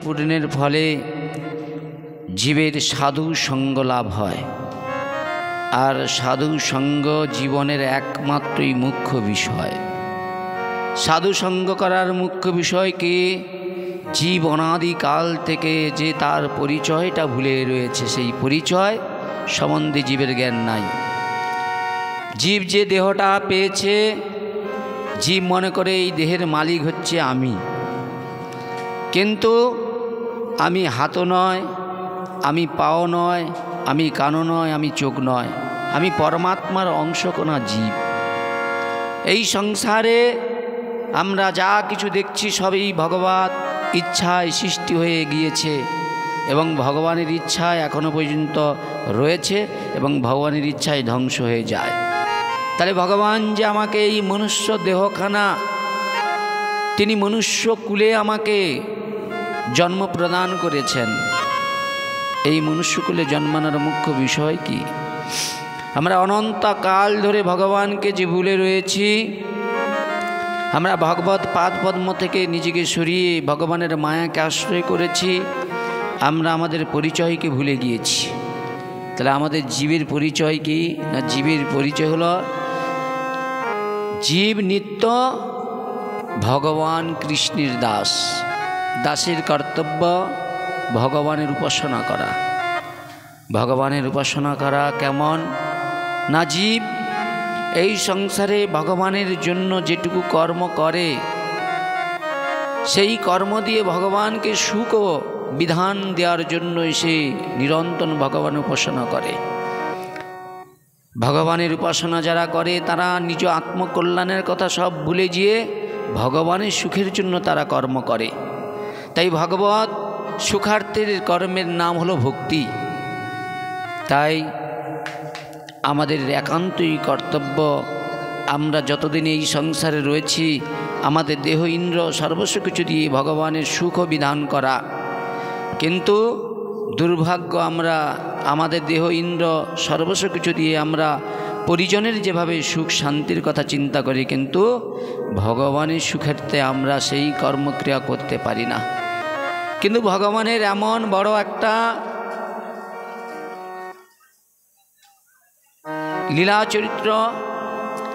পূরণের ফলে জীবের সাধু সঙ্গ লাভ হয়। আর সাধু সঙ্গ জীবনের একমাত্রই মুখ্য বিষয়। সাধু সঙ্গ করার মুখ্য বিষয় কি? জীব অনাদিকাল থেকে যে তার পরিচয়টা ভুলে রয়েছে, সেই পরিচয় সম্বন্ধে জীবের জ্ঞান নাই। জীব যে দেহটা পেয়েছে, জীব মনে করে এই দেহের মালিক হচ্ছে আমি। কিন্তু আমি হাতও নয়, আমি পাও নয়, আমি কানও নয়, আমি চোখ নয়, আমি পরমাত্মার অংশকণা জীব। এই সংসারে আমরা যা কিছু দেখছি সবই ভগবত ইচ্ছায় সৃষ্টি হয়ে গিয়েছে এবং ভগবানের ইচ্ছায় এখনো পর্যন্ত রয়েছে এবং ভগবানের ইচ্ছায় ধ্বংস হয়ে যায়। তাহলে ভগবান যে আমাকে এই মনুষ্য দেহখানা, তিনি মনুষ্য কুলে আমাকে জন্ম প্রদান করেছেন। এই মনুষ্যকুলে জন্মানোর মুখ্য বিষয় কি? আমরা অনন্তকাল ধরে ভগবানকে যে ভুলে রয়েছি, আমরা ভগবত পাদ পদ্ম থেকে নিজেকে সরিয়ে ভগবানের মায়াকে আশ্রয় করেছি, আমরা আমাদের পরিচয়কে ভুলে গিয়েছি। তাহলে আমাদের জীবের পরিচয় কি? না, জীবের পরিচয় হলো জীব নিত্য ভগবান কৃষ্ণের দাস। দাসের কর্তব্য ভগবানের উপাসনা করা। ভগবানের উপাসনা করা কেমন? না, জীব এই সংসারে ভগবানের জন্য যেটুকু কর্ম করে, সেই কর্ম দিয়ে ভগবানকে সুখ বিধান দেওয়ার জন্য সে নিরন্তর ভগবানের উপাসনা করে। ভগবানের উপাসনা যারা করে তারা নিজ আত্মকল্যাণের কথা সব ভুলে গিয়ে ভগবানের সুখের জন্য তারা কর্ম করে। তাই ভগবত সুখার্থের কর্মের নাম হলো ভক্তি। তাই আমাদের একান্তই কর্তব্য, আমরা যতদিন এই সংসারে রয়েছি আমাদের দেহ ইন্দ্র সর্বস্ব কিছু দিয়ে ভগবানের সুখ বিধান করা। কিন্তু দুর্ভাগ্য, আমরা আমাদের দেহ ইন্দ্র সর্বস্ব কিছু দিয়ে আমরা পরিজনের যেভাবে সুখ শান্তির কথা চিন্তা করি, কিন্তু ভগবানের সুখার্থে আমরা সেই কর্মক্রিয়া করতে পারি না। কিন্তু ভগবানের এমন বড় একটা লীলা চরিত্র,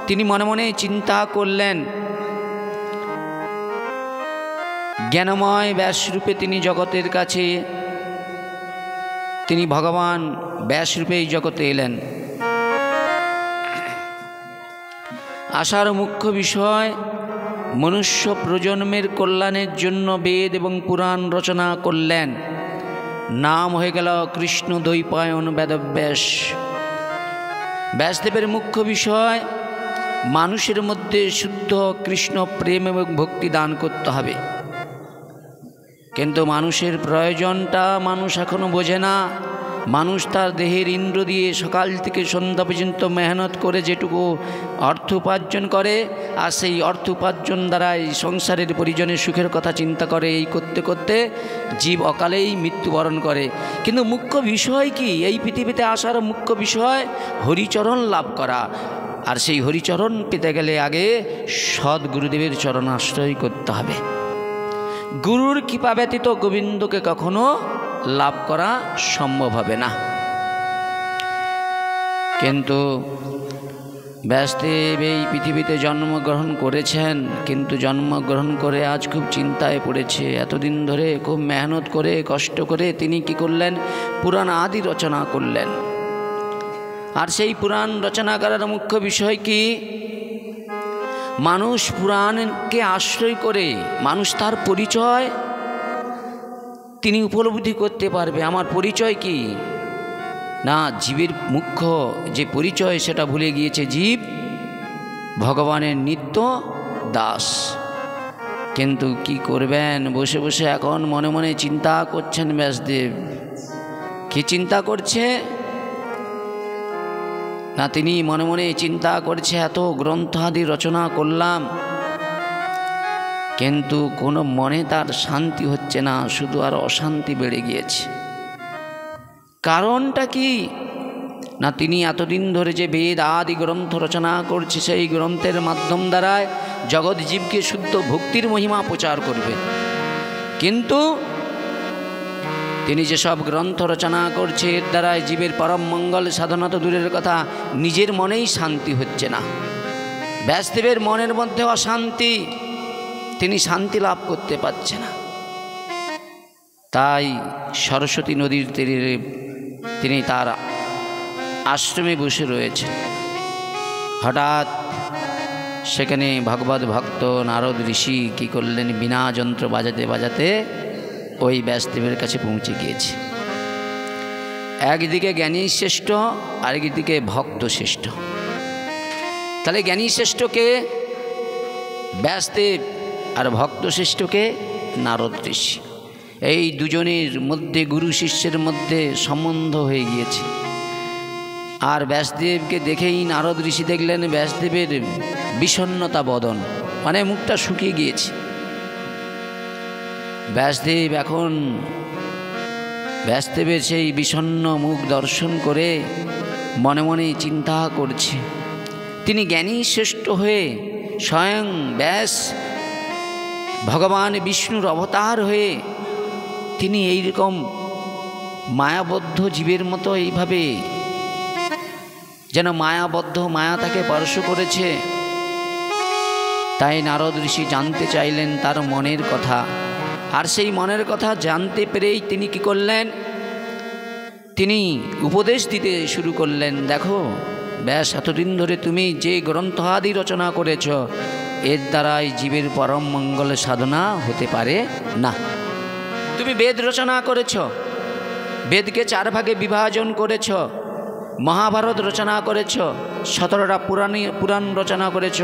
তিনি মনে মনে চিন্তা করলেন, জ্ঞানময় ব্যাসরূপে তিনি জগতের কাছে, তিনি ভগবান ব্যাসরূপে এই জগতে এলেন। আসার মুখ্য বিষয় মনুষ্য প্রজন্মের কল্যাণের জন্য বেদ এবং পুরাণ রচনা করলেন। নাম হয়ে গেল কৃষ্ণ দ্বৈপায়ন বেদব্যাস। ব্যাসদেবের মুখ্য বিষয় মানুষের মধ্যে শুদ্ধ কৃষ্ণ প্রেম এবং ভক্তি দান করতে হবে। কিন্তু মানুষের প্রয়োজনটা মানুষ এখনো বোঝে না। মানুষ তার দেহের ইন্দ্র দিয়ে সকাল থেকে সন্ধ্যা পর্যন্ত মেহনত করে যেটুকু অর্থ উপার্জন করে, আর সেই অর্থ উপার্জন দ্বারা এই সংসারের পরিজনের সুখের কথা চিন্তা করে, এই করতে করতে জীব অকালেই মৃত্যুবরণ করে। কিন্তু মুখ্য বিষয় কি? এই পৃথিবীতে আসার মুখ্য বিষয় হরিচরণ লাভ করা। আর সেই হরিচরণ পেতে গেলে আগে সৎ গুরুদেবের চরণ আশ্রয় করতে হবে। গুরুর কৃপা ব্যতীত গোবিন্দকে কখনো লাভ করা সম্ভব হবে না। কিন্তু ব্যাসদেব এই পৃথিবীতে জন্মগ্রহণ করেছেন, কিন্তু জন্মগ্রহণ করে আজ খুব চিন্তায় পড়েছে। এতদিন ধরে খুব মেহনত করে কষ্ট করে তিনি কি করলেন? পুরাণ আদি রচনা করলেন। আর সেই পুরাণ রচনা করার মুখ্য বিষয় কি? মানুষ পুরাণকে আশ্রয় করে মানুষ তার পরিচয় তিনি উপলব্ধি করতে পারবে। আমার পরিচয় কি? না, জীবের মুখ্য যে পরিচয় সেটা ভুলে গিয়েছে। জীব ভগবানের নিত্য দাস। কিন্তু কি করবেন? বসে বসে এখন মনে মনে চিন্তা করছেন ব্যাসদেব। কি চিন্তা করছে? না, তিনি মনে মনে চিন্তা করছে, এত গ্রন্থ আদি রচনা করলাম, কিন্তু কোনো মনে তার শান্তি হচ্ছে না, শুধু আর অশান্তি বেড়ে গিয়েছে। কারণটা কি? না, তিনি এতদিন ধরে যে বেদ আদি গ্রন্থ রচনা করছে, সেই গ্রন্থের মাধ্যম দ্বারায় জগৎ জীবকে শুদ্ধ ভক্তির মহিমা প্রচার করবে। কিন্তু তিনি যেসব গ্রন্থ রচনা করছে এর দ্বারা জীবের পরম মঙ্গল সাধনা তো দূরের কথা, নিজের মনেই শান্তি হচ্ছে না। ব্যাসদেবের মনের মধ্যে অশান্তি, তিনি শান্তি লাভ করতে পারছে না। তাই সরস্বতী নদীর তীরে তিনি তার আশ্রমে বসে রয়েছে। হঠাৎ সেখানে ভগবত ভক্ত নারদ ঋষি কী করলেন, বিনা যন্ত্র বাজাতে বাজাতে ওই ব্যাসদেবের কাছে পৌঁছে গিয়েছে। একদিকে জ্ঞানী শ্রেষ্ঠ, আরেকদিকে ভক্ত শ্রেষ্ঠ। তাহলে জ্ঞানী শ্রেষ্ঠকে ব্যাসদেব আর ভক্ত শ্রেষ্ঠকে নারদ ঋষি। এই দুজনের মধ্যে গুরু শিষ্যের মধ্যে সম্বন্ধ হয়ে গিয়েছে। আর ব্যাসদেবকে দেখেই নারদ ঋষি দেখলেন ব্যাসদেবের বিষণ্ণতা বদন, মানে মুখটা শুকিয়ে গিয়েছে। ব্যাসদেবের সেই বিষণ্ণ মুখ দর্শন করে মনে মনে চিন্তা করছে, তিনি জ্ঞানী শ্রেষ্ঠ হয়ে স্বয়ং ব্যাস ভগবান বিষ্ণুর অবতার হয়ে তিনি এইরকম মায়াবদ্ধ জীবের মতো এইভাবে যেন মায়াবদ্ধ, মায়া তাকে স্পর্শ করেছে। তাই নারদ ঋষি জানতে চাইলেন তার মনের কথা। আর সেই মনের কথা জানতে পেরেই তিনি কি করলেন, তিনি উপদেশ দিতে শুরু করলেন, দেখো ব্যাস, এতদিন ধরে তুমি যে গ্রন্থ আদি রচনা করেছ এর দ্বারাই জীবের পরম মঙ্গল সাধনা হতে পারে না। তুমি বেদ রচনা করেছ, বেদকে 4 ভাগে বিভাজন করেছ, মহাভারত রচনা করেছ, 17টা পুরাণ রচনা করেছ,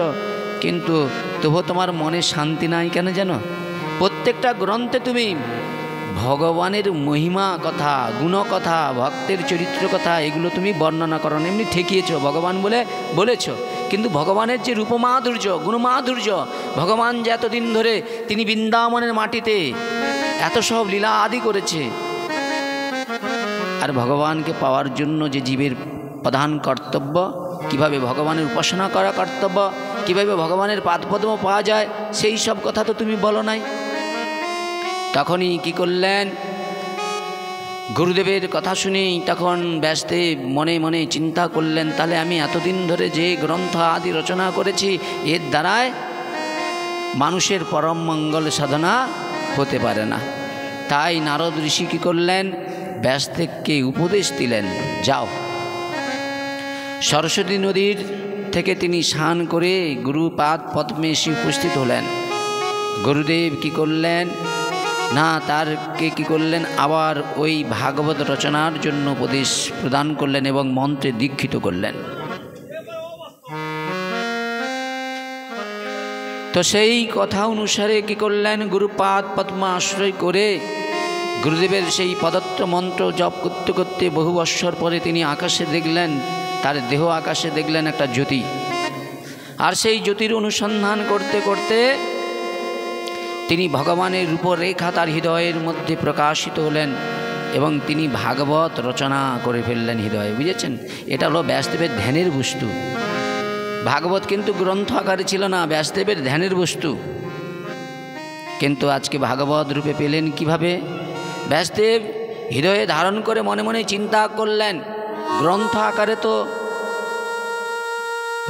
কিন্তু তবু তোমার মনে শান্তি নাই কেন জানো? প্রত্যেকটা গ্রন্থে তুমি ভগবানের মহিমা কথা, গুণ কথা, ভক্তের চরিত্র কথা এগুলো তুমি বর্ণনা করো, এমনি ঠেকিয়েছ, ভগবান বলে বলেছ, কিন্তু ভগবানের যে রূপমাধুর্য, গুণমাধুর্য, ভগবান যে এতদিন ধরে তিনি বৃন্দাবনের মাটিতে এত সব লীলা আদি করেছে, আর ভগবানকে পাওয়ার জন্য যে জীবের প্রধান কর্তব্য, কিভাবে ভগবানের উপাসনা করা কর্তব্য, কিভাবে ভগবানের পাদপদ্ম পাওয়া যায়, সেই সব কথা তো তুমি বলো নাই। তখনই কি করলেন, গুরুদেবের কথা শুনেই তখন ব্যাসদেব মনে মনে চিন্তা করলেন, তাহলে আমি এতদিন ধরে যে গ্রন্থ আদি রচনা করেছি এর দ্বারায় মানুষের পরম মঙ্গল সাধনা হতে পারে না। তাই নারদ ঋষি কী করলেন, ব্যাসদেবকে উপদেশ দিলেন, যাও সরস্বতী নদীর থেকে তিনি স্নান করে গুরুপাদ পদ্মে এসে উপস্থিত হলেন। গুরুদেব কি করলেন না, তারকে কি করলেন, আবার ওই ভাগবত রচনার জন্য উপদেশ প্রদান করলেন এবং মন্ত্রে দীক্ষিত করলেন। তো সেই কথা অনুসারে কি করলেন, গুরুপাদ পদ্ম আশ্রয় করে গুরুদেবের সেই পদত্ত মন্ত্র জপ করতে করতে বহু বৎসর পরে তিনি আকাশে দেখলেন, তার দেহ আকাশে দেখলেন একটা জ্যোতি। আর সেই জ্যোতির অনুসন্ধান করতে করতে তিনি ভগবানের রূপরেখা তার হৃদয়ের মধ্যে প্রকাশিত হলেন এবং তিনি ভাগবত রচনা করে ফেললেন হৃদয়ে। বুঝেছেন, এটা হলো ব্যাসদেবের ধ্যানের বস্তু। ভাগবত কিন্তু গ্রন্থ আকারে ছিল না, ব্যাসদেবের ধ্যানের বস্তু। কিন্তু আজকে ভাগবত রূপে পেলেন কিভাবে? ব্যাসদেব হৃদয়ে ধারণ করে মনে মনে চিন্তা করলেন, গ্রন্থ আকারে তো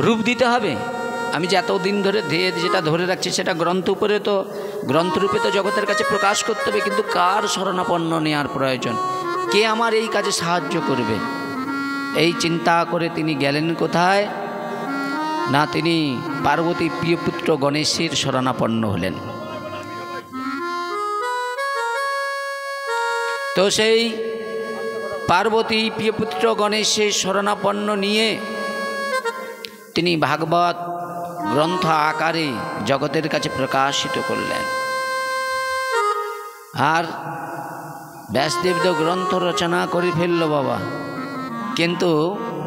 রূপ দিতে হবে, আমি যে এতদিন ধরে যেটা ধরে রাখছি সেটা গ্রন্থরূপে তো জগতের কাছে প্রকাশ করতে হবে, কিন্তু কার শরণাপন্ন নেওয়ার প্রয়োজন, কে আমার এই কাজে সাহায্য করবে? এই চিন্তা করে তিনি গেলেন কোথায় না, তিনি পার্বতী প্রিয়পুত্র গণেশের শরণাপন্ন হলেন। তো সেই পার্বতী প্রিয়পুত্র গণেশের শরণাপন্ন নিয়ে তিনি ভাগবত গ্রন্থ আকারে জগতের কাছে প্রকাশিত করলেন। আর ব্যাসদেব তো গ্রন্থ রচনা করে ফেলল বাবা, কিন্তু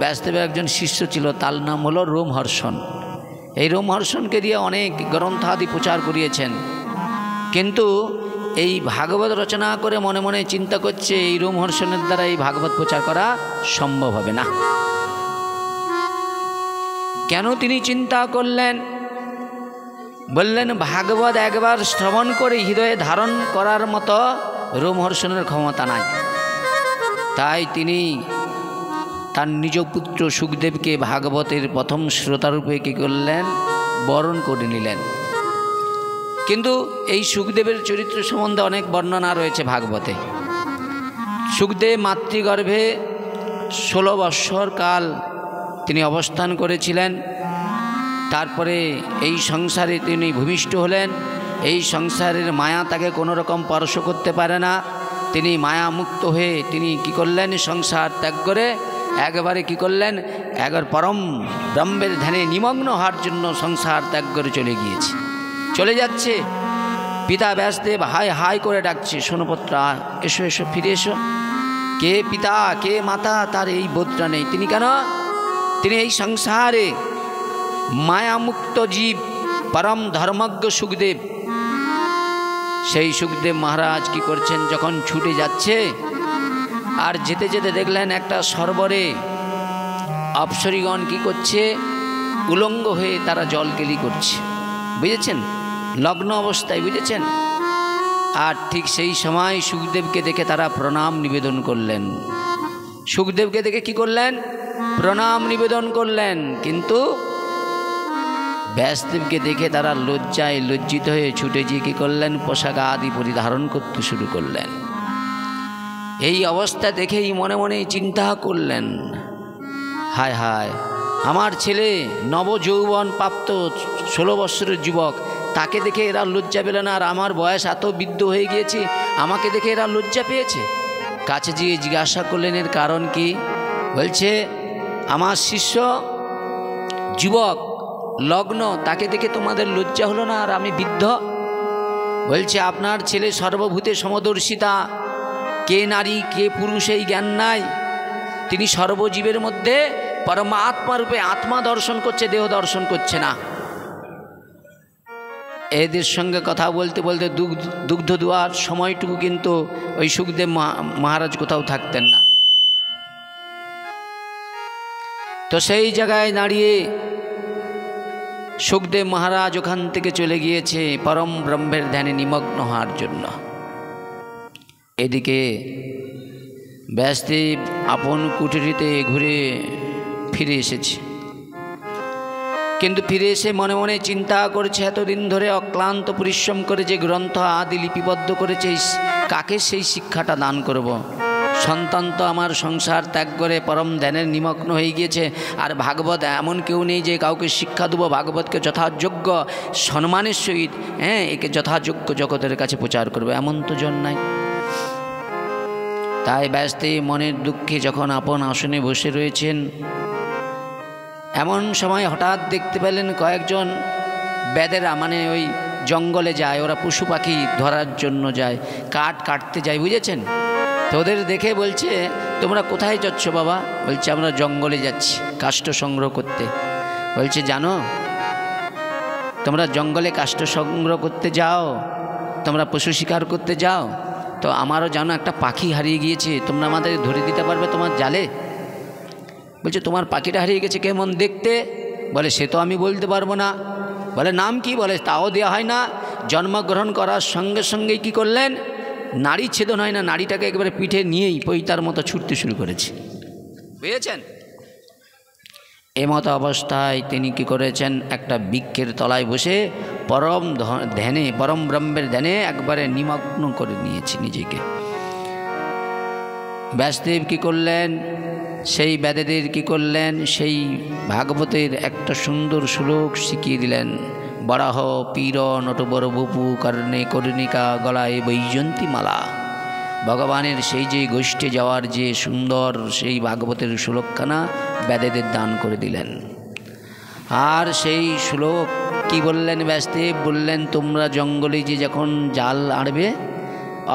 ব্যাসদেবের একজন শিষ্য ছিল, তার নাম হলো রোমহর্ষণ। এই রোমহর্ষণকে দিয়ে অনেক গ্রন্থ আদি প্রচার করিয়েছেন, কিন্তু এই ভাগবত রচনা করে মনে মনে চিন্তা করছে এই রোমহর্ষণের দ্বারা এই ভাগবত প্রচার করা সম্ভব হবে না। কেন তিনি চিন্তা করলেন? বললেন, ভাগবত একবার শ্রবণ করে হৃদয়ে ধারণ করার মতো রোমহর্ষণের ক্ষমতা নাই। তাই তিনি তার নিজ পুত্র সুখদেবকে ভাগবতের প্রথম শ্রোতারূপে কী করলেন, বরণ করে নিলেন। কিন্তু এই সুখদেবের চরিত্র সম্বন্ধে অনেক বর্ণনা রয়েছে ভাগবতে। সুখদেব মাতৃগর্ভে 16 বৎসর কাল তিনি অবস্থান করেছিলেন। তারপরে এই সংসারে তিনি ভূমিষ্ঠ হলেন। এই সংসারের মায়া তাকে কোনো রকম স্পর্শ করতে পারে না। তিনি মায়া মুক্ত হয়ে তিনি কি করলেন, সংসার ত্যাগ করে একবারে কি করলেন, একবার পরম ব্রহ্মের ধ্যানে নিমগ্ন হওয়ার জন্য সংসার ত্যাগ করে চলে গিয়েছে। চলে যাচ্ছে, পিতা ব্যাসদেব হাই হাই করে ডাকছে, শোনো পুত্র, এসো এসো, ফিরে এসো। কে পিতা কে মাতা তার এই বোধটা নেই। তিনি কেন, তিনি এই সংসারে মায়ামুক্ত জীব, পরম ধর্মজ্ঞ সুখদেব। সেই সুখদেব মহারাজ কি করছেন, যখন ছুটে যাচ্ছে আর যেতে যেতে দেখলেন একটা সরোবরে অপ্সরীগণ কি করছে, উলঙ্গ হয়ে তারা জল কেলি করছে, বুঝেছেন, লগ্ন অবস্থায়, বুঝেছেন। আর ঠিক সেই সময় সুখদেবকে দেখে তারা প্রণাম নিবেদন করলেন। সুখদেবকে দেখে কি করলেন, প্রণাম নিবেদন করলেন। কিন্তু ব্যাসদেবকে দেখে তারা লজ্জায় লজ্জিত হয়ে ছুটে গিয়ে কী করলেন, পোশাক আদি পরিধারণ করতে শুরু করলেন। এই অবস্থা দেখেই মনে মনে চিন্তা করলেন, হায় হায়, আমার ছেলে নবযৌবন প্রাপ্ত 16 বৎসরের যুবক, তাকে দেখে এরা লজ্জা পেল না, আর আমার বয়স এত বৃদ্ধ হয়ে গিয়েছে, আমাকে দেখে এরা লজ্জা পেয়েছে। কাছে গিয়ে জিজ্ঞাসা করলেন এর কারণ কি। বলছে, আমার শিষ্য যুবক লগ্ন, তাকে দেখে তোমাদের লজ্জা হলো না, আর আমি বৃদ্ধ। বলছে, আপনার ছেলে সর্বভূতে সমদর্শিতা, কে নারী কে পুরুষ এই জ্ঞান নাই। তিনি সর্বজীবের মধ্যে পরমাত্মা রূপে আত্মা দর্শন করছে, দেহ দর্শন করছে না। এদের সঙ্গে কথা বলতে বলতে দুগ্ধ দুয়ার সময়টুকু কিন্তু ওই সুখদেব মহারাজ কোথাও থাকতেন না। তো সেই জায়গায় দাঁড়িয়ে সুখদেব মহারাজ ওখান থেকে চলে গিয়েছে পরম ব্রহ্মের ধ্যানে নিমগ্ন হওয়ার জন্য। এদিকে ব্যাসদেব আপন কুটিরিতে ঘুরে ফিরে এসেছে। কিন্তু ফিরে এসে মনে মনে চিন্তা করেছে, এতদিন ধরে অক্লান্ত পরিশ্রম করে যে গ্রন্থ আদি লিপিবদ্ধ করেছে, কাকে সেই শিক্ষাটা দান করব। সন্তান তো আমার সংসার ত্যাগ করে পরম ধ্যানের নিমগ্ন হয়ে গিয়েছে, আর ভাগবত এমন কেউ নেই যে কাউকে শিক্ষা দেবো। ভাগবতকে যথাযোগ্য সম্মানের সহিত একে যথাযোগ্য জগতের কাছে প্রচার করবে, এমন তো জন নাই। তাই ব্যাসদেব মনের দুঃখে যখন আপন আসনে বসে রয়েছেন, এমন সময় হঠাৎ দেখতে পেলেন কয়েকজন বেদেরা, মানে ওই জঙ্গলে যায়, ওরা পশু পাখি ধরার জন্য যায়, কাঠ কাটতে যায়, বুঝেছেন। তো ওদের দেখে বলছে, তোমরা কোথায় যাচ্ছ বাবা? বলছে, আমরা জঙ্গলে যাচ্ছি কাষ্ঠ সংগ্রহ করতে। বলছে, জানো তোমরা জঙ্গলে কাষ্ঠ সংগ্রহ করতে যাও, তোমরা পশু শিকার করতে যাও, তো আমারও জানো একটা পাখি হারিয়ে গিয়েছে, তোমরা আমাদের ধরে দিতে পারবে তোমার জালে? বলছে, তোমার পাখিটা হারিয়ে গেছে, কেমন দেখতে? বলে, সে তো আমি বলতে পারবো না। বলে, নাম কি? বলে, তাও দেওয়া হয় না। জন্মগ্রহণ করার সঙ্গে সঙ্গেই কী করলেন, নাড়ি ছেদন হয় না, নাড়িটাকে একবারে পিঠে নিয়েই পৈতার মতো ছুটতে শুরু করেছে, বুঝেছেন। এমতো অবস্থায় তিনি কি করেছেন, একটা বৃক্ষের তলায় বসে পরম ধ্যানে, পরম ব্রহ্মের ধ্যানে একবারে নিমগ্ন করে নিয়েছে নিজেকে। ব্যাসদেব কি করলেন, সেই বেদেদের কি করলেন, সেই ভাগবতের একটা সুন্দর শ্লোক শিখিয়ে দিলেন। বরাহ পীর নটবর বপু কর্ণে কর্ণিকা গলায় বৈজন্তী মালা। ভগবানের সেই যে গোষ্ঠে যাওয়ার যে সুন্দর সেই ভাগবতের শ্লোকখানা বেদেদের দান করে দিলেন। আর সেই শ্লোক কি বললেন ব্যাসদেব? বললেন, তোমরা জঙ্গলে যে যখন জাল আড়বে,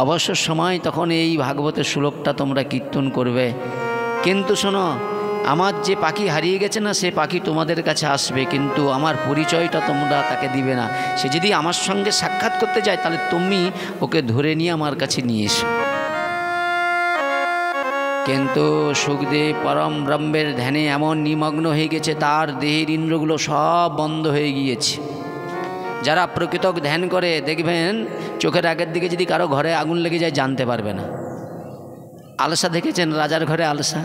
অবসর সময় তখন এই ভাগবতের শ্লোকটা তোমরা কীর্তন করবে। কিন্তু শোনো, আমার যে পাখি হারিয়ে গেছে না, সে পাখি তোমাদের কাছে আসবে, কিন্তু আমার পরিচয়টা তোমরা তাকে দিবে না। সে যদি আমার সঙ্গে সাক্ষাৎ করতে যায়, তাহলে তুমি ওকে ধরে নিয়ে আমার কাছে নিয়ে এসো। কিন্তু সুখদেব পরম ব্রহ্মের ধ্যানে এমন নিমগ্ন হয়ে গেছে, তার দেহের ইন্দ্রগুলো সব বন্ধ হয়ে গিয়েছে। যারা প্রকৃত ধ্যান করে দেখবেন চোখের আগের দিকে যদি কারো ঘরে আগুন লেগে যায় জানতে পারবে না। আলসা দেখেছেন? রাজার ঘরে আলসা,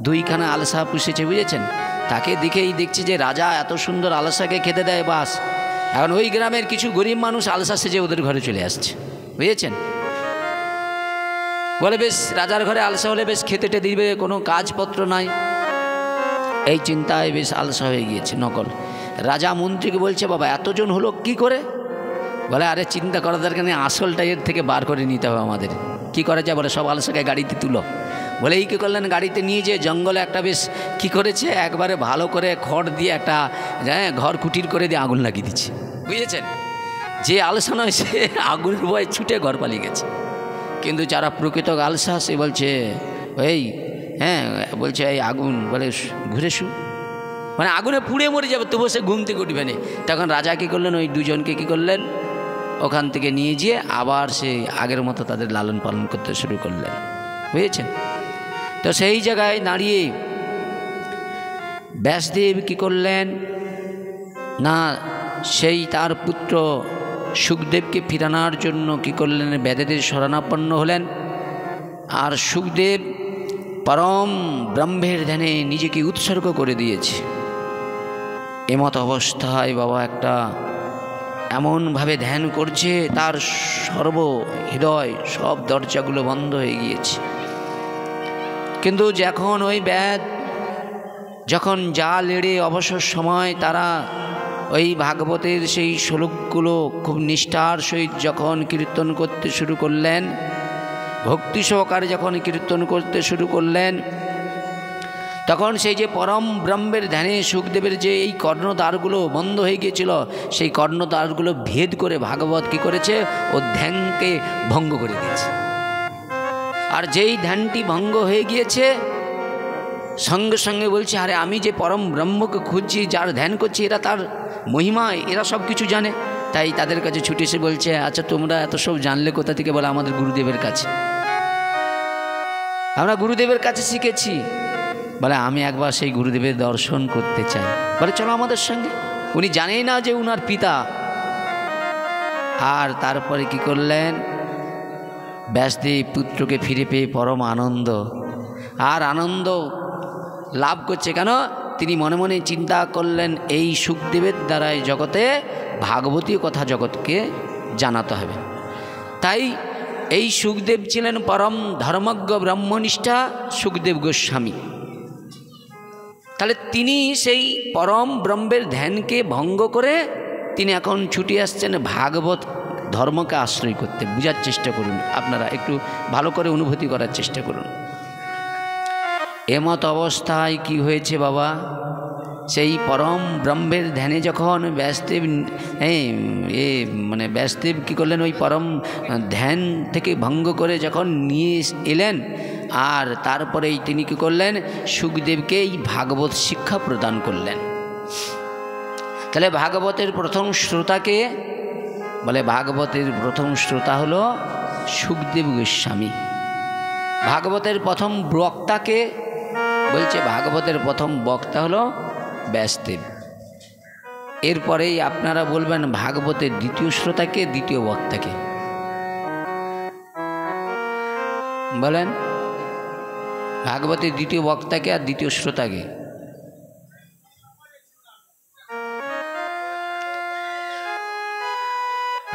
দুইখানা আলসা পুষেছে, বুঝেছেন? তাকে দেখেই দেখছি যে রাজা এত সুন্দর আলসাকে খেতে দেয়, বাস। এখন ওই গ্রামের কিছু গরিব মানুষ আলসা সেজে ওদের ঘরে চলে আসছে, বুঝেছেন? বলে বেশ রাজার ঘরে আলসা হলে বেশ খেতেটে দিবে, কোনো কাজপত্র নাই, এই চিন্তায় বেশ আলসা হয়ে গিয়েছে নকল। রাজা মন্ত্রীকে বলছে, বাবা এতজন হলো কি করে? বলে আরে চিন্তা করার দরকার নেই, আসলটা এর থেকে বার করে নিতে হবে আমাদের। কি করা যায়? বলে সব আলসাকে গাড়িতে তুলো। বলে এই কী করলেন? গাড়িতে নিয়ে যেয়ে জঙ্গলে একটা বেশ কী করেছে, একবারে ভালো করে খড় দিয়ে একটা ঘর কুটির করে দিয়ে আগুন লাগিয়ে দিচ্ছে, বুঝেছেন? যে আলসা নয় সে আগুনের ভয়ে ছুটে ঘর পালিয়ে গেছে। কিন্তু যারা প্রকৃত আলসা সে বলছে এই বলছে এই আগুন, বলে ঘুরে শু, মানে আগুনে পুড়ে মরে যাবে, তবু সে ঘুম থেকে উঠবে না। তখন রাজা কী করলেন? ওই দুজনকে কী করলেন? ওখান থেকে নিয়ে গিয়ে আবার সে আগের মতো তাদের লালন পালন করতে শুরু করলেন, বুঝেছেন? তো সেই জায়গায় দাঁড়িয়ে ব্যাসদেব কী করলেন না, সেই তার পুত্র সুখদেবকে ফিরানোর জন্য কী করলেন? বেদের শরণাপন্ন হলেন। আর সুখদেব পরম ব্রহ্মের ধ্যানে নিজেকে উৎসর্গ করে দিয়েছে। এমত অবস্থায় বাবা একটা এমনভাবে ধ্যান করছে, তার হৃদয় সব দরজাগুলো বন্ধ হয়ে গিয়েছে। কিন্তু যখন ওই বেদ যখন জাল এড়ে অবসর সময় তারা ওই ভাগবতের সেই শ্লোকগুলো খুব নিষ্ঠার সহিত যখন কীর্তন করতে শুরু করলেন, ভক্তি সহকারে যখন কীর্তন করতে শুরু করলেন, তখন সেই যে পরম ব্রহ্মের ধ্যানে সুখদেবের যে এই কর্ণদ্বারগুলো বন্ধ হয়ে গিয়েছিল, সেই কর্ণদ্বারগুলো ভেদ করে ভাগবত কী করেছে? ও ধ্যানকে ভঙ্গ করে দিয়েছে। আর যেই ধ্যানটি ভঙ্গ হয়ে গিয়েছে, সঙ্গে সঙ্গে বলছে আরে আমি যে পরম ব্রহ্মকে খুঁজছি, যার ধ্যান করছি, এরা তার মহিমা, এরা সব কিছু জানে। তাই তাদের কাছে ছুটে এসে বলছে, আচ্ছা তোমরা এত সব জানলে কোথা থেকে? বলে আমাদের গুরুদেবের কাছে, আমরা গুরুদেবের কাছে শিখেছি। বলে আমি একবার সেই গুরুদেবের দর্শন করতে চাই। বলে চলো আমাদের সঙ্গে। উনি জানেই না যে উনার পিতা। আর তারপরে কি করলেন? ব্যাসদেব পুত্রকে ফিরে পেয়ে পরম আনন্দ, আর আনন্দ লাভ করছে কেন? তিনি মনে মনে চিন্তা করলেন এই সুখদেবের দ্বারাই জগতে ভাগবতীয় কথা জগৎকে জানাতে হবে। তাই এই সুখদেব ছিলেন পরম ধর্মজ্ঞ ব্রহ্মনিষ্ঠা সুখদেব গোস্বামী। তাহলে তিনি সেই পরম ব্রহ্মের ধ্যানকে ভঙ্গ করে তিনি এখন ছুটে আসছেন ভাগবত ধর্মকে আশ্রয় করতে। বুঝার চেষ্টা করুন, আপনারা একটু ভালো করে অনুভূতি করার চেষ্টা করুন। এমত অবস্থায় কি হয়েছে বাবা? সেই পরম ব্রহ্মের ধ্যানে যখন ব্যাসদেব ব্যাসদেব কী করলেন? ওই পরম ধ্যান থেকে ভঙ্গ করে যখন নিয়ে এলেন, আর তারপরেই তিনি কী করলেন? সুখদেবকে এই ভাগবত শিক্ষা প্রদান করলেন। তাহলে ভাগবতের প্রথম শ্রোতাকে বলে, ভাগবতের প্রথম শ্রোতা হলো সুখদেব গোস্বামী। ভাগবতের প্রথম বক্তাকে বলছে, ভাগবতের প্রথম বক্তা হলো ব্যাসদেব। এরপরেই আপনারা বলবেন ভাগবতের দ্বিতীয় শ্রোতাকে, দ্বিতীয় বক্তাকে বলেন। ভাগবতের দ্বিতীয় বক্তাকে আর দ্বিতীয় শ্রোতাকে?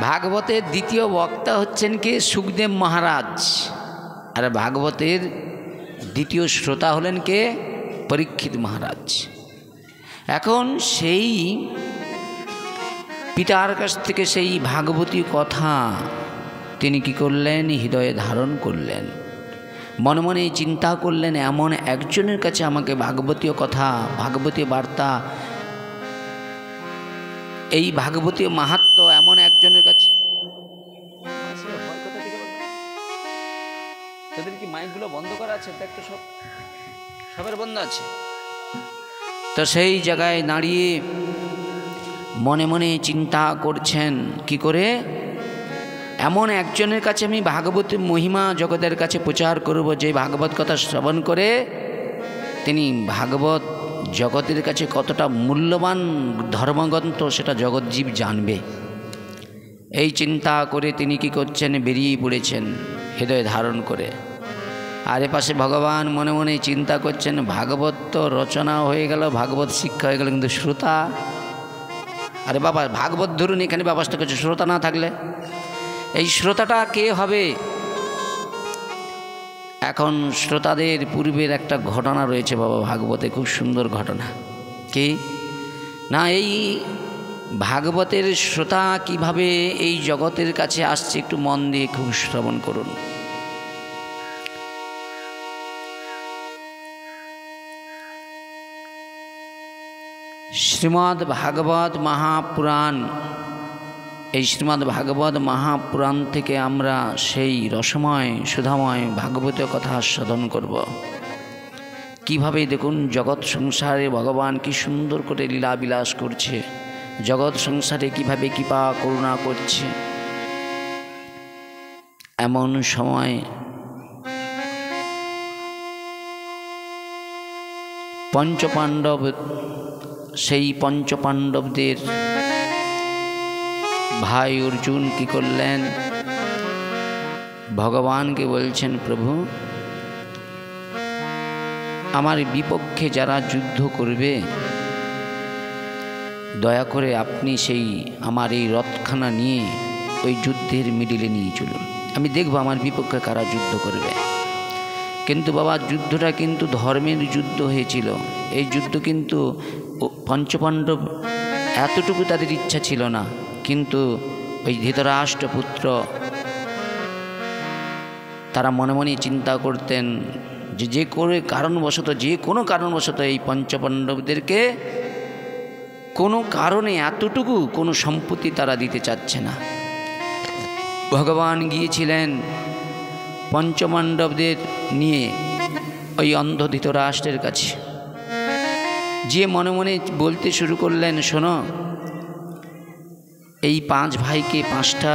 ভাগবতের দ্বিতীয় বক্তা হচ্ছেন কে? সুখদেব মহারাজ। আর ভাগবতের দ্বিতীয় শ্রোতা হলেন কে? পরীক্ষিত মহারাজ। এখন সেই পিতার কাছ থেকে সেই ভাগবতী কথা তিনি কি করলেন? হৃদয়ে ধারণ করলেন। মনে মনে চিন্তা করলেন এমন একজনের কাছে আমাকে ভাগবতীয় কথা, ভাগবতীয় বার্তা, এই ভাগবতীয় মাহাত্ম্য এমন একজনের কাছে। তাদের কি মাইকগুলো বন্ধ করা আছে? দেখতো সবের বন্ধ আছে। তো সেই জায়গায় দাঁড়িয়ে মনে মনে চিন্তা করছেন কি করে এমন একজনের কাছে আমি ভাগবতের মহিমা জগতের কাছে প্রচার করব, যে ভাগবত কথা শ্রবণ করে তিনি ভাগবত জগতের কাছে কতটা মূল্যবান ধর্মগ্রন্থ সেটা জগৎজীব জানবে। এই চিন্তা করে তিনি কি করছেন, বেরিয়ে পড়েছেন হৃদয় ধারণ করে। আর এপাশে ভগবান মনে মনে চিন্তা করছেন, ভাগবত তো রচনা হয়ে গেল, ভাগবত শিক্ষা হয়ে গেল, কিন্তু শ্রোতা, আরে বাবা ভাগবত ধরুন এখানে ব্যবস্থা করছে, শ্রোতা না থাকলে এই শ্রোতাটা কে হবে? এখন শ্রোতাদের পূর্বের একটা ঘটনা রয়েছে বাবা ভাগবতে, খুব সুন্দর ঘটনা। কি না, এই ভাগবতের শ্রোতা কিভাবে এই জগতের কাছে আসছে, একটু মন দিয়ে খুব শ্রবণ করুন। শ্রীমদ্ ভাগবত মহাপুরাণ, এই শ্রীমদ্ ভাগবত মহাপুরাণ থেকে আমরা সেই রসময় সুধাময় ভাগবতীয় কথা আস্বাদন করব। কিভাবে দেখুন জগৎ সংসারে ভগবান কি সুন্দর করে লীলাবিলাস করছে, জগৎ সংসারে কিভাবে কৃপা করুণা করছে। এমন সময় পঞ্চপাণ্ডব, সেই পঞ্চপাণ্ডবদের ভাই অর্জুন কি করলেন, ভগবানকে বলছেন, প্রভু আমার বিপক্ষে যারা যুদ্ধ করবে দয়া করে আপনি সেই আমার এই রথখানা নিয়ে ওই যুদ্ধের মিডিলে নিয়ে চলুন, আমি দেখব আমার বিপক্ষে কারা যুদ্ধ করবে। কিন্তু বাবা যুদ্ধটা কিন্তু ধর্মের যুদ্ধ হয়েছিল, এই যুদ্ধ কিন্তু পঞ্চপাণ্ডব এতটুকু তাদের ইচ্ছা ছিল না, কিন্তু ওই ধৃতরাষ্ট্রপুত্র তারা মনে মনে চিন্তা করতেন যে কোনো কারণবশত এই পঞ্চপাণ্ডবদেরকে কোনো কারণে এতটুকু কোনো সম্পত্তি তারা দিতে চাচ্ছে না। ভগবান গিয়েছিলেন পঞ্চপাণ্ডবদের নিয়ে ওই অন্ধ ধৃতরাষ্ট্রের কাছে, যে মনে মনে বলতে শুরু করলেন, শোনো এই 5 ভাইকে 5টা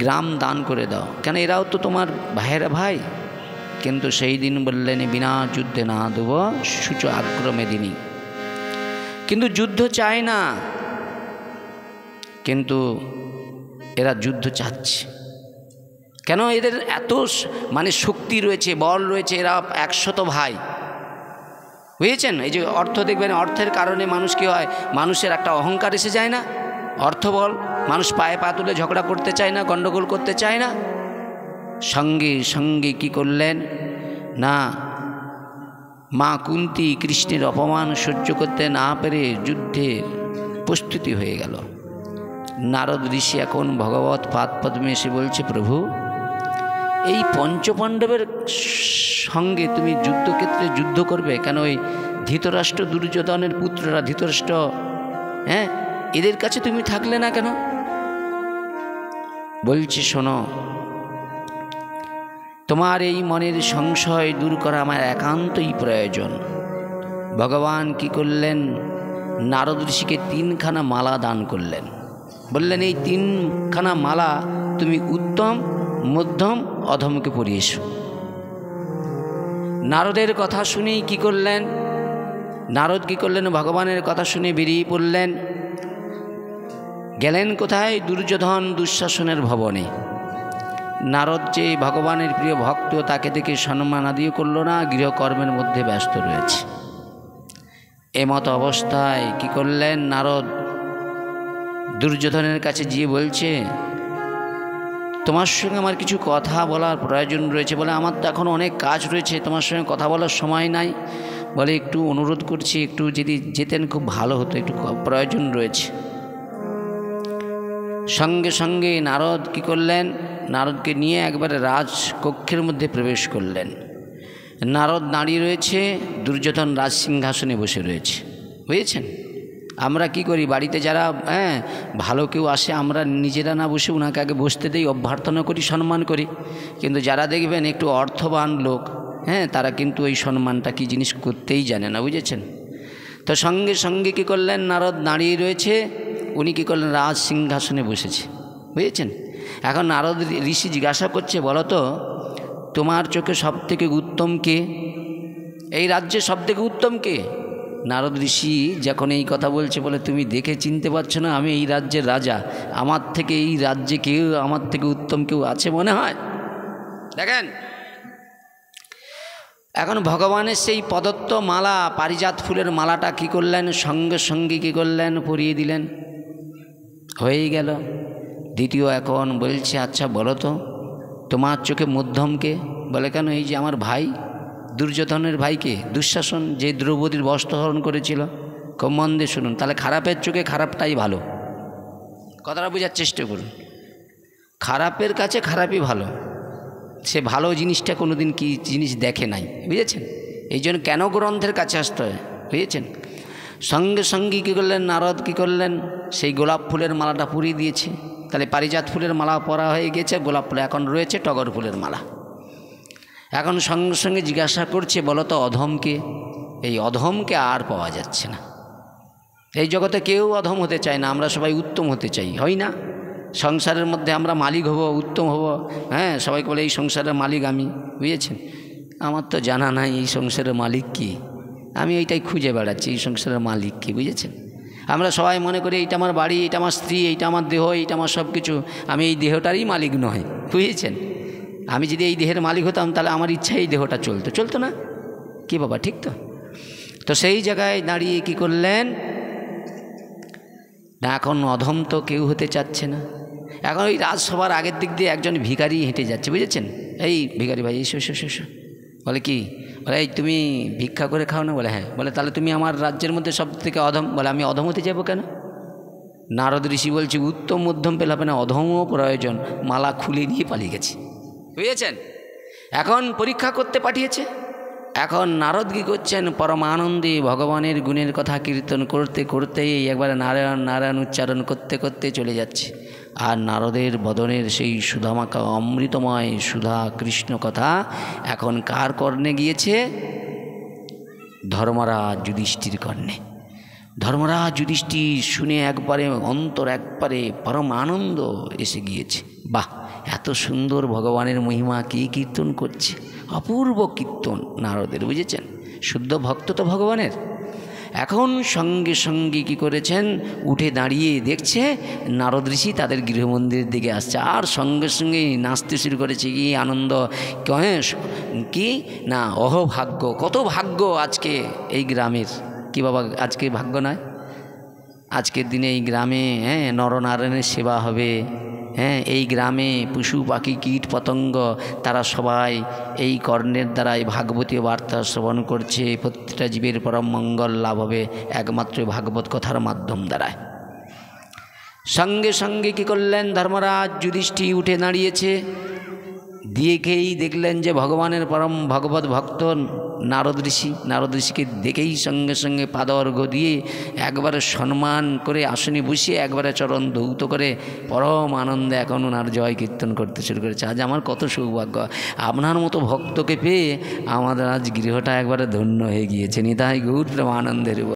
গ্রাম দান করে দাও, কেন এরাও তো তোমার ভাইয়েরা ভাই। কিন্তু সেই দিন বললেন, বিনা যুদ্ধে না দেব, সূচ আগ্রমে দিনই। কিন্তু যুদ্ধ চায় না, কিন্তু এরা যুদ্ধ চাচ্ছে কেন? এদের এত শক্তি রয়েছে, বল রয়েছে, এরা 100 ভাই, বুঝেছেন? এই যে অর্থ দেখবেন, অর্থের কারণে মানুষ কি হয়, মানুষের একটা অহংকার এসে যায় না, অর্থ বল, মানুষ পায়ে পা তুলে ঝগড়া করতে চায় না, গণ্ডগোল করতে চায় না। সঙ্গে সঙ্গে কি করলেন না, মা কুন্তী কৃষ্ণের অপমান সহ্য করতে না পেরে যুদ্ধের প্রস্তুতি হয়ে গেল। নারদ ঋষি এখন ভগবত পাদপদ্মে এসে বলছে, প্রভু এই পঞ্চপাণ্ডবের সঙ্গে তুমি যুদ্ধক্ষেত্রে যুদ্ধ করবে কেন? ওই ধৃতরাষ্ট্র দুর্যোধনের পুত্ররা, ধৃতরাষ্ট্র, এদের কাছে তুমি থাকলে না কেন? বলছে, শোনো তোমার এই মনের সংশয় দূর করা আমার একান্তই প্রয়োজন। ভগবান কি করলেন, নারদ ঋষিকে 3খানা মালা দান করলেন, বললেন এই 3খানা মালা তুমি উত্তম, মধ্যম, অধমকে পরিয়ে এসো। নারদের কথা শুনেই কি করলেন, নারদ কি করলেন, ভগবানের কথা শুনে বেরিয়ে পড়লেন। গেলেন কোথায়? দুর্যোধন দুঃশাসনের ভবনে। নারদ যে ভগবানের প্রিয় ভক্ত, তাকে দেখে সম্মান আদিও করল না, গৃহকর্মের মধ্যে ব্যস্ত রয়েছে। এমত অবস্থায় কি করলেন, নারদ দুর্যোধনের কাছে গিয়ে বলছে, তোমার সঙ্গে আমার কিছু কথা বলার প্রয়োজন রয়েছে। বলে, আমার তো এখন অনেক কাজ রয়েছে, তোমার সঙ্গে কথা বলার সময় নাই। বলে, একটু অনুরোধ করছি, একটু যদি যেতেন খুব ভালো হতো, একটু প্রয়োজন রয়েছে। সঙ্গে সঙ্গে নারদ কি করলেন, নারদকে নিয়ে একবারে রাজকক্ষের মধ্যে প্রবেশ করলেন। নারদ দাঁড়িয়ে রয়েছে, দুর্যোধন রাজসিংহাসনে বসে রয়েছে। বুঝেছেন? আমরা কি করি, বাড়িতে যারা ভালো কেউ আসে, আমরা নিজেরা না বসে ওনাকে আগে বসতে দিই, অভ্যর্থনা করি, সম্মান করি। কিন্তু যারা দেখবেন একটু অর্থবান লোক, তারা কিন্তু ওই সম্মানটা কি জিনিস করতেই জানে না, বুঝেছেন? তো সঙ্গে সঙ্গে কী করলেন, নারদ দাঁড়িয়ে রয়েছে, উনি কী করলেন, রাজ সিংহাসনে বসেছে। বুঝেছেন? এখন নারদ ঋষি জিজ্ঞাসা করছে, বলো তো তোমার চোখে সবথেকে উত্তম কে, এই রাজ্যে সবথেকে উত্তম কে? নারদ ঋষি যখন এই কথা বলছে, বলে তুমি দেখে চিনতে পারছো না আমি এই রাজ্যের রাজা? আমার থেকে এই রাজ্যে কেউ আমার থেকে উত্তম কেউ আছে মনে হয়? দেখেন, এখন ভগবানের সেই প্রদত্ত মালা, পারিজাত ফুলের মালাটা কি করলেন, সঙ্গে সঙ্গে কী করলেন, পরিয়ে দিলেন, হয়েই গেল। দ্বিতীয় এখন বলছে, আচ্ছা বলো তো তোমার চোখে মধ্যমকে? বলে কেন, এই যে আমার ভাই দুর্যোধনের ভাইকে, দুঃশাসন, যে দ্রৌপদীর বস্ত্রহরণ করেছিল। খুব মন দিয়ে শুনুন, তাহলে খারাপের চোখে খারাপটাই ভালো। কথাটা বোঝার চেষ্টা করুন। খারাপের কাছে খারাপই ভালো। সে ভালো জিনিসটা কোনো দিন কী জিনিস দেখে নাই, বুঝেছেন? এই জন্য কেন গ্রন্থের কাছে আসতে হয়, বুঝেছেন? সঙ্গে সঙ্গে কী করলেন, নারদ কী করলেন, সেই গোলাপ ফুলের মালাটা পরিয়ে দিয়েছে। তাহলে পারিজাত ফুলের মালা পরা হয়ে গেছে, গোলাপ ফুল এখন রয়েছে টগর ফুলের মালা। এখন সঙ্গে সঙ্গে জিজ্ঞাসা করছে, বলো তো অধমকে? এই অধমকে আর পাওয়া যাচ্ছে না। এই জগতে কেউ অধম হতে চায় না, আমরা সবাই উত্তম হতে চাই, হয় না? সংসারের মধ্যে আমরা মালিক হব, উত্তম হব, হ্যাঁ, সবাইকে বলে এই সংসারের মালিক আমি, বুঝেছেন? আমার তো জানা নাই এই সংসারের মালিক কি, আমি এইটাই খুঁজে বেড়াচ্ছি, এই সংসারের মালিক কি, বুঝেছেন? আমরা সবাই মনে করি এইটা আমার বাড়ি, এইটা আমার স্ত্রী, এইটা আমার দেহ, এইটা আমার সব কিছু, আমি এই দেহটারই মালিক নয়, বুঝেছেন? আমি যদি এই দেহের মালিক হতাম তাহলে আমার ইচ্ছা এই দেহটা চলতো না কি বাবা, ঠিক তো? তো সেই জায়গায় দাঁড়িয়ে কি করলেন না, এখন অধম তো কেউ হতে চাচ্ছে না। এখন ওই রাজসভার আগের দিক দিয়ে একজন ভিখারি হেঁটে যাচ্ছে, বুঝেছেন? এই ভিখারি ভাই, এসো এসো এসো। বলে কি? বলে এই তুমি ভিক্ষা করে খাও না? বলে হ্যাঁ। বলে তাহলে তুমি আমার রাজ্যের মধ্যে সব থেকে অধম। বলে আমি অধম হতে যাবো কেন? নারদ ঋষি বলছে, উত্তম মধ্যম পেলে হবে না, অধমও প্রয়োজন। মালা খুলে নিয়ে পালিয়ে গেছে, বুঝেছেন? এখন পরীক্ষা করতে পাঠিয়েছে। এখন নারদ কী করছেন, পরম আনন্দে ভগবানের গুণের কথা কীর্তন করতে করতেই একবারে নারায়ণ নারায়ণ উচ্চারণ করতে করতে চলে যাচ্ছে। আর নারদের বদনের সেই সুধামাখা অমৃতময় সুধা কৃষ্ণ কথা এখন কার কর্ণে গিয়েছে? ধর্মরাজ যুধিষ্ঠির কর্ণে। ধর্মরাজ যুধিষ্ঠির শুনে একবারে অন্তর একবারে পরম আনন্দ এসে গিয়েছে। বাহ, এত সুন্দর ভগবানের মহিমা কে কীর্তন করছে, অপূর্ব কীর্তন নারদের, বুঝেছেন? শুদ্ধ ভক্ত তো ভগবানের। এখন সঙ্গে সঙ্গে কী করেছেন, উঠে দাঁড়িয়ে দেখছে নারদ ঋষি তাদের গৃহমন্দিরের দিকে আসছে, আর সঙ্গে সঙ্গে নাচতে শুরু করেছে। কি আনন্দ, কি না অহভাগ্য, কত ভাগ্য আজকে এই গ্রামের। কি বাবা, আজকে ভাগ্য নয়? আজকের দিনে এই গ্রামে নরনারায়ণের সেবা হবে, এই গ্রামে পশু পাখি কীট পতঙ্গ তারা সবাই এই কর্ণের দ্বারাই ভাগবতী বার্তা শ্রবণ করছে। প্রত্যেকটা জীবের পরম মঙ্গল লাভ হবে একমাত্র ভাগবত কথার মাধ্যম দ্বারায়। সঙ্গে সঙ্গে কী করলেন, ধর্মরাজ যুধিষ্ঠির উঠে দাঁড়িয়েছে। দিয়েকেই দেখলেন যে ভগবানের পরম ভগবত ভক্ত নারদ ঋষিকে দেখেই সঙ্গে সঙ্গে পাদর্ঘ্য দিয়ে একবারে সম্মান করে আসনে বসিয়ে একবারে চরণ ধৌত করে পরম আনন্দে এখন ওনার জয় কীর্তন করতে শুরু করেছে। আজ আমার কত সৌভাগ্য, আপনার মতো ভক্তকে পেয়ে আমাদের আজ গৃহটা একবারে ধন্য হয়ে গিয়েছে। নিতাই গৌর আনন্দের